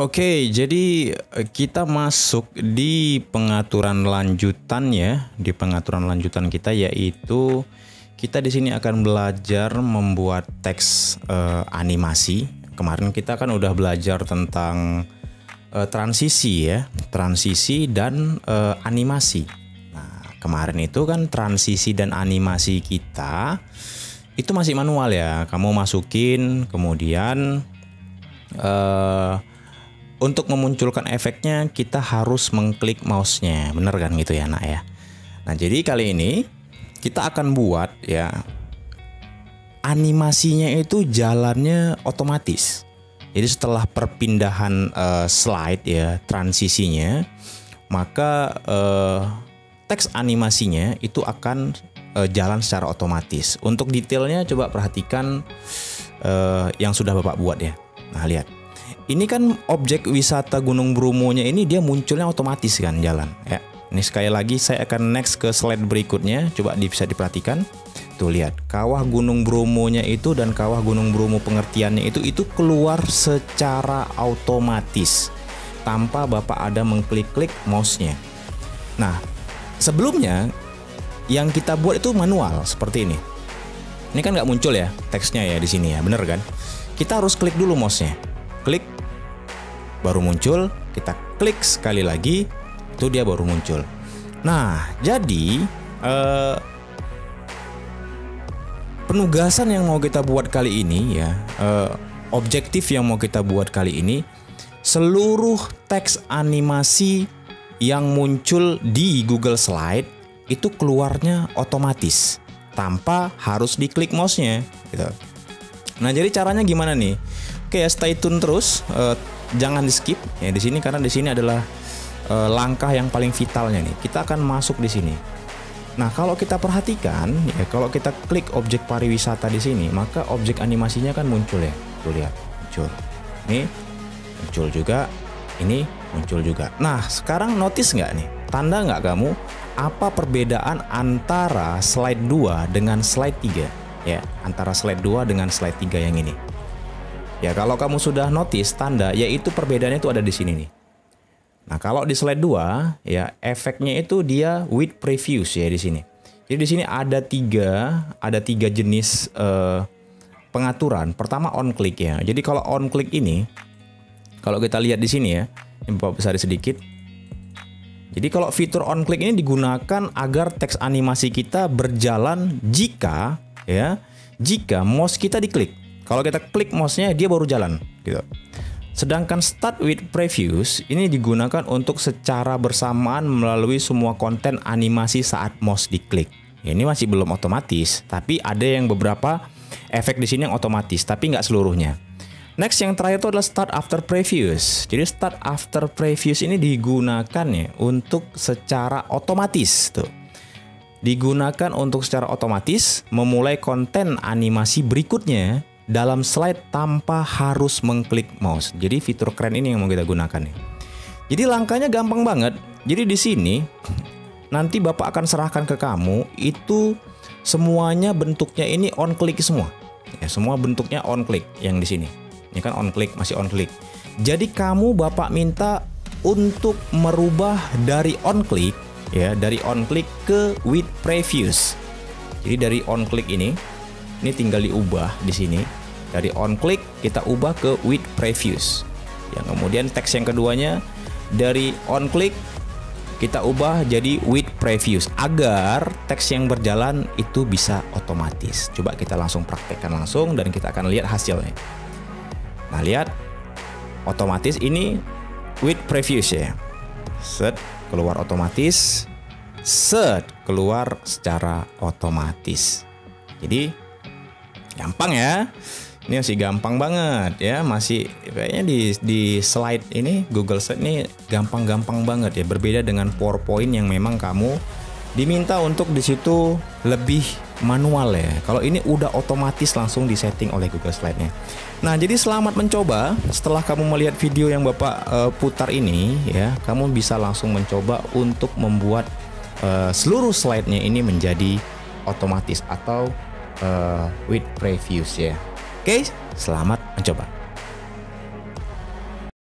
Oke, jadi kita masuk di pengaturan lanjutan ya. Di pengaturan lanjutan kita yaitu kita di sini akan belajar membuat teks animasi. Kemarin kita kan udah belajar tentang transisi ya, transisi dan animasi. Nah, kemarin itu kan transisi dan animasi kita itu masih manual ya. Kamu masukin kemudian untuk memunculkan efeknya kita harus mengklik mouse-nya, bener kan gitu ya nak ya. Nah jadi kali ini kita akan buat ya animasinya itu jalannya otomatis. Jadi setelah perpindahan slide ya transisinya, maka teks animasinya itu akan jalan secara otomatis. Untuk detailnya coba perhatikan yang sudah Bapak buat ya. Nah lihat. Ini kan objek wisata Gunung Bromonya ini dia munculnya otomatis kan jalan ya. Ini sekali lagi saya akan next ke slide berikutnya. Coba bisa diperhatikan. Tuh lihat, kawah Gunung Bromonya itu dan kawah Gunung Bromo pengertiannya itu keluar secara otomatis tanpa Bapak ada mengklik-klik mouse-nya. Nah, sebelumnya yang kita buat itu manual seperti ini. Ini kan nggak muncul ya teksnya ya di sini ya, bener kan? Kita harus klik dulu mouse-nya. Klik baru muncul, kita klik sekali lagi itu dia baru muncul. Nah jadi penugasan yang mau kita buat kali ini ya, objektif yang mau kita buat kali ini, seluruh teks animasi yang muncul di Google Slide itu keluarnya otomatis tanpa harus diklik mouse-nya gitu. Nah jadi caranya gimana nih? Oke ya, stay tune terus, jangan di skip ya di sini karena di sini adalah langkah yang paling vitalnya nih. Kita akan masuk di sini. Nah kalau kita perhatikan ya, kalau kita klik objek pariwisata di sini, maka objek animasinya kan muncul ya. Tuh lihat, muncul. Ini muncul juga, ini muncul juga. Nah sekarang notice nggak nih? Tanda nggak kamu apa perbedaan antara slide 2 dengan slide 3 ya? Antara slide 2 dengan slide 3 yang ini. Ya kalau kamu sudah notice tanda, yaitu perbedaannya itu ada di sini nih. Nah kalau di slide 2 ya efeknya itu dia with previews ya di sini. Jadi di sini ada tiga jenis pengaturan. Pertama on click ya. Jadi kalau on click ini, kalau kita lihat di sini ya, ini Bapak besar sedikit. Jadi kalau fitur on click ini digunakan agar teks animasi kita berjalan jika mouse kita diklik. Kalau kita klik mouse-nya dia baru jalan gitu. Sedangkan start with previews ini digunakan untuk secara bersamaan melalui semua konten animasi saat mouse diklik. Ya, ini masih belum otomatis, tapi ada yang beberapa efek di sini yang otomatis, tapi nggak seluruhnya. Next yang terakhir itu adalah start after previews. Jadi start after previews ini digunakan ya untuk secara otomatis tuh. Digunakan untuk secara otomatis memulai konten animasi berikutnya dalam slide tanpa harus mengklik mouse. Jadi fitur keren ini yang mau kita gunakan nih. Jadi langkahnya gampang banget. Jadi di sini nanti Bapak akan serahkan ke kamu itu semuanya bentuknya ini on click semua. Ya, semua bentuknya on click yang di sini. Ini kan on click, masih on click. Jadi kamu Bapak minta untuk merubah dari on click ya, dari on click ke with previews. Jadi dari on click ini tinggal diubah di sini. Dari on click kita ubah ke with previews. Yang kemudian teks yang keduanya dari on click kita ubah jadi with previews agar teks yang berjalan itu bisa otomatis. Coba kita langsung praktekkan langsung dan kita akan lihat hasilnya. Nah, lihat otomatis ini with previews ya. Set keluar otomatis. Set keluar secara otomatis. Jadi gampang ya. Ini masih gampang banget ya, masih kayaknya di slide ini Google Slide ini gampang-gampang banget ya, berbeda dengan PowerPoint yang memang kamu diminta untuk di situ lebih manual ya. Kalau ini udah otomatis langsung disetting oleh Google Slide-nya. Nah, jadi selamat mencoba. Setelah kamu melihat video yang Bapak putar ini ya, kamu bisa langsung mencoba untuk membuat seluruh slide-nya ini menjadi otomatis atau with previews ya. Oke, selamat mencoba.